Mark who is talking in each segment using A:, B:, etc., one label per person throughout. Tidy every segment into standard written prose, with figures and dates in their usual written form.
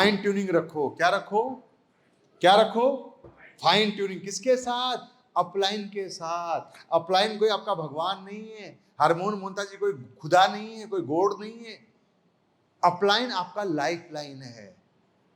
A: Fine tuning रखो। क्या रखो? क्या रखो? Fine tuning. किसके साथ? अपलाइन के साथ। अपलाइन कोई आपका भगवान नहीं है, हारमोन मोहंता जी कोई खुदा नहीं है, कोई गॉड नहीं है। अपलाइन आपका लाइफ लाइन है।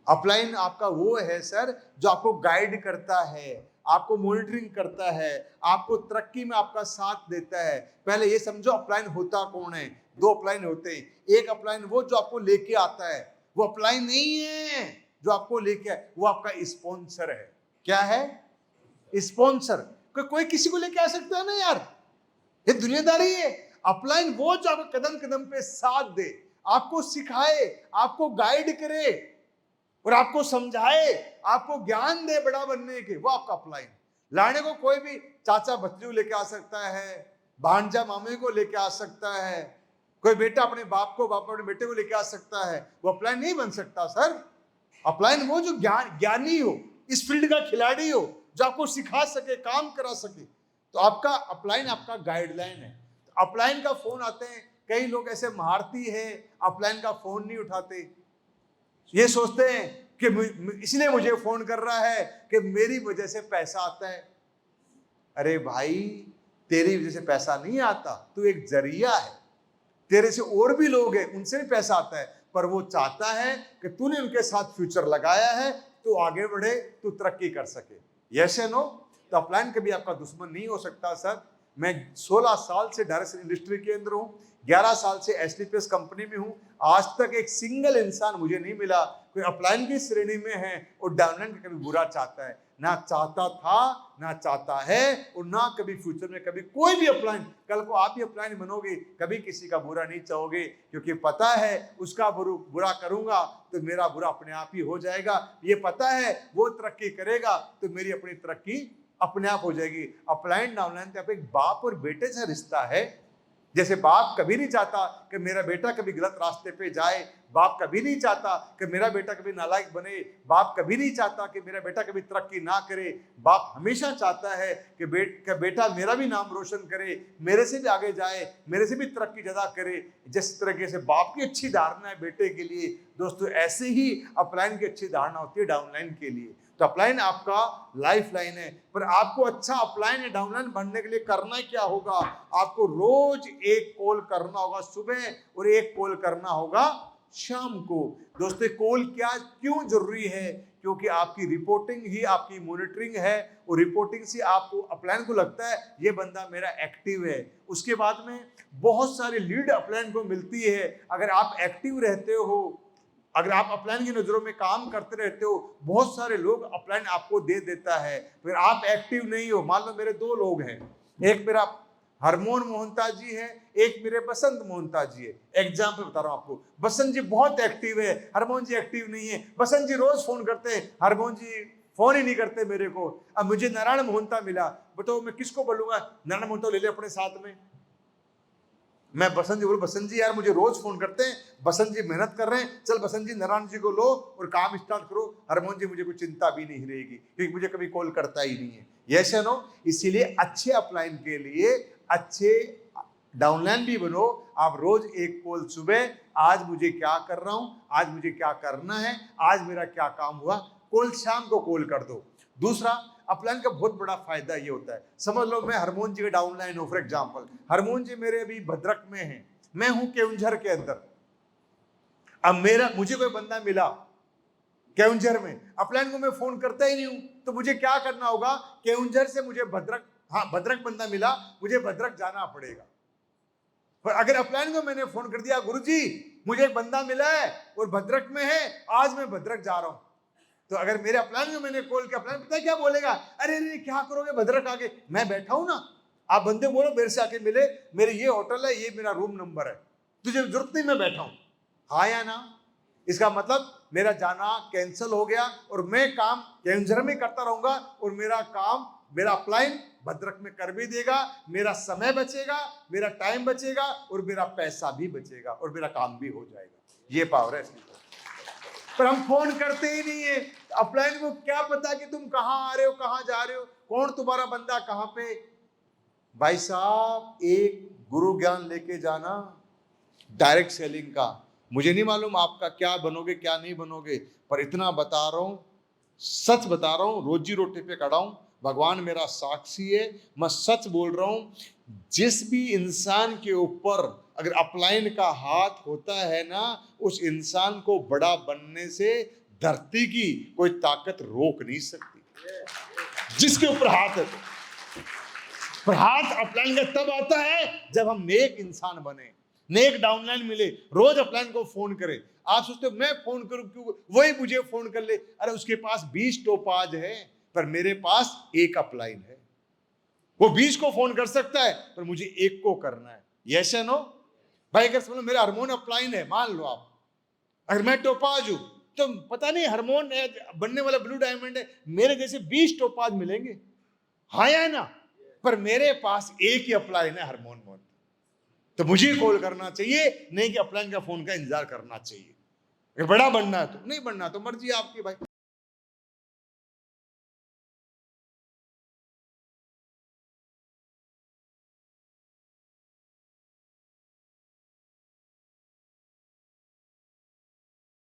A: अपलाइन आपका वो है सर जो आपको गाइड करता है, आपको मॉनिटरिंग करता है, आपको तरक्की में आपका साथ देता है। पहले ये समझो अपलाइन होता कौन है। दो अपलाइन होते हैं। एक अपलाइन वो जो आपको लेके आता है, वो अपलाइन नहीं है जो आपको लेके आए, वो आपका स्पॉन्सर है। क्या है? स्पॉन्सर। कोई किसी को लेके आ सकता है ना यार, ये दुनियादारी है। अपलाइन वो जो आपको कदम कदम पे साथ दे, आपको सिखाए, आपको गाइड करे और आपको समझाए, आपको ज्ञान दे बड़ा बनने के, वो आपका अपलाइन। लाने को कोई भी चाचा भतीजू लेके आ सकता है, भांजा मामे को लेके आ सकता है, कोई बेटा अपने बाप को, बाप अपने बेटे को लेके आ सकता है, वो अपलाइन नहीं बन सकता सर। अपलाइन वो जो ज्ञानी हो, इस फील्ड का खिलाड़ी हो, जो आपको सिखा सके, काम करा सके, तो आपका अपलाइन आपका गाइडलाइन है। अपलाइन का फोन आते हैं, कई लोग ऐसे महारती है, अपलाइन का फोन नहीं उठाते। ये सोचते हैं कि इसलिए मुझे फोन कर रहा है कि मेरी वजह से पैसा आता है। अरे भाई, तेरी वजह से पैसा नहीं आता, तू एक जरिया है। तेरे से और भी लोग हैं, उनसे भी पैसा आता है, पर वो चाहता है कि तूने उनके साथ फ्यूचर लगाया है, तू आगे बढ़े, तू तरक्की कर सके। यस या नो? तो अपलाइन कभी आपका दुश्मन नहीं हो सकता सर। मैं 16 साल से डायरेक्ट इंडस्ट्री के अंदर हूं, 11 साल से एसटीपीएस कंपनी में हूं। आज तक एक सिंगल इंसान मुझे नहीं मिला कोई अपलाइन की श्रेणी में है और डाउनलाइन का कभी बुरा चाहता है। ना चाहता था, ना चाहता है, और ना कभी फ्यूचर में कभी कोई भी अपलाइन। कल को आप भी अपलाइन बनोगे, कभी किसी का बुरा नहीं चाहोगे, क्योंकि पता है उसका बुरा करूंगा तो मेरा बुरा अपने आप ही हो जाएगा। ये पता है वो तरक्की करेगा तो मेरी अपनी तरक्की अपने आप हो जाएगी। अपलाइन डाउनलाइन का एक बाप और बेटे से रिश्ता है। जैसे बाप कभी नहीं चाहता कि मेरा बेटा कभी गलत रास्ते पे जाए, बाप कभी नहीं चाहता कि मेरा बेटा कभी नालायक बने, बाप कभी नहीं चाहता कि मेरा बेटा कभी तरक्की ना करे। बाप हमेशा चाहता है कि बेटा मेरा भी नाम रोशन करे, मेरे से भी आगे जाए, मेरे से भी तरक्की ज्यादा करे। जिस तरीके से बाप की अच्छी धारणा है बेटे के लिए, दोस्तों ऐसे ही अपलाइन की अच्छी धारणा होती है डाउनलाइन के लिए। तो अपलाइन आपका लाइफ लाइन है। पर आपको अच्छा अपलाइन या डाउनलाइन बनने के लिए करना क्या होगा? आपको रोज एक कॉल करना होगा सुबह और एक कॉल करना होगा शाम को। दोस्तों कॉल क्यों जरूरी है? क्योंकि आपकी रिपोर्टिंग ही आपकी मॉनिटरिंग है, और रिपोर्टिंग से आपको अपलाइन को लगता है ये बंदा मेरा एक्टिव है। उसके बाद में बहुत सारी लीड अपलाइन को मिलती है। अगर आप एक्टिव रहते हो, अगर आप अपलाइन की नजरों में काम करते रहते हो, बहुत सारे लोग अपलाइन आपको दे देता है। फिर आप एक्टिव नहीं हो। मान लो मेरे दो लोग हैं, एक मेरा हरमोन मोहंता जी है, एक मेरे बसंत मोहंता जी है। एग्जाम्पल बता रहा हूं आपको। बसंत जी बहुत एक्टिव है, हरमोन जी एक्टिव नहीं है। बसंत जी रोज फोन करते हैं, हरमोन जी फोन ही नहीं करते मेरे को। अब मुझे नारायण मोहंता मिला, बताओ मैं किसको बोलूंगा? नारायण मोहंता ले ले अपने साथ में। मैं बसंत जी बोलूं, बसंत जी यार मुझे रोज फोन करते हैं, बसंत जी मेहनत कर रहे हैं, चल बसंत जी नारायण जी को लो और काम स्टार्ट करो। हरमोहन जी मुझे कोई चिंता भी नहीं रहेगी क्योंकि मुझे कभी कॉल करता ही नहीं है। यस या नो? इसीलिए अच्छे अपलाइन के लिए अच्छे डाउनलाइन भी बनो। आप रोज एक कॉल सुबह, आज मुझे क्या कर रहा हूं, आज मुझे क्या करना है, आज मेरा क्या काम हुआ, कॉल शाम को कॉल कर दो। दूसरा, अपलाइन का बहुत बड़ा फायदा ये होता है, समझ लो मैं हरमोहन जी का डाउनलाइन हूं, फॉर एग्जांपल हरमोहन जी मेरे अभी भद्रक में हैं, मैं हूं केवंझर के अंदर। अब मुझे कोई बंदा मिला केवंझर में, अपलाइन को मैं फोन करता ही नहीं हूं, तो मुझे क्या करना होगा? केवंझर से मुझे भद्रक, भद्रक बंदा मिला, मुझे भद्रक जाना पड़ेगा। पर अगर अपलाइन को मैंने फोन कर दिया, गुरुजी मुझे एक बंदा मिला है और भद्रक में है, आज मैं भद्रक जा रहा हूं, तो अगर मेरे अपलाइन को मैंने कॉल किया, अपलाइन पता है क्या बोलेगा? अरे अरे क्या करोगे भद्रक आके, मैं बैठा हूं ना, आप बंदे बोलो मेरे से आके मिले, मेरे ये होटल है, ये मेरा रूम नंबर है, तुझे जरूरत नहीं, मैं बैठा हूं। हाँ या ना? इसका मतलब मेरा जाना कैंसिल हो गया और मैं काम केवंझर में करता रहूंगा और मेरा काम मेरा अपलाइन भद्रक में कर भी देगा, मेरा समय बचेगा, मेरा टाइम बचेगा और मेरा पैसा भी बचेगा और मेरा काम भी हो जाएगा। ये पावर है। पर हम फोन करते ही नहीं है। अपलाइन को क्या पता कि तुम कहां आ रहे हो, कहां जा रहे हो, कौन तुम्हारा बंदा कहां पे। भाई साहब एक गुरु ज्ञान लेके जाना डायरेक्ट सेलिंग का। मुझे नहीं मालूम आपका क्या बनोगे क्या नहीं बनोगे, पर इतना बता रहा हूं, सच बता रहा हूं, रोजी रोटी पे खड़ा हूं, भगवान मेरा साक्षी है, मैं सच बोल रहा हूं। जिस भी इंसान के ऊपर अगर अपलाइन का हाथ होता है ना, उस इंसान को बड़ा बनने से धरती की कोई ताकत रोक नहीं सकती। जिसके ऊपर हाथ है पर हाथ अपलाइन का तब आता है जब हम नेक इंसान बने, नेक डाउनलाइन मिले, रोज अपलाइन को फोन करे। आप सोचते हो मैं फोन करूं क्यों, वही मुझे फोन कर ले। अरे उसके पास 20 टोपाज है पर मेरे पास एक अपलाइन है। वो 20 को फोन कर सकता है पर मुझे एक को करना है। यस या नो भाई? अगर समझ लो मेरा हार्मोन अपलाइन है, मान लो आप, अगर मैं टोपाज हूं तो पता नहीं हार्मोन बनने वाला ब्लू डायमंड है, मेरे जैसे 20 टोपाज मिलेंगे, हाँ या ना? पर मेरे पास एक ही अपलाइन है हार्मोन मोन, तो मुझे कॉल करना चाहिए, नहीं कि अपलाइन का फोन का इंतजार करना चाहिए। अगर बड़ा बनना है तो, नहीं बनना तो मर्जी आपकी भाई।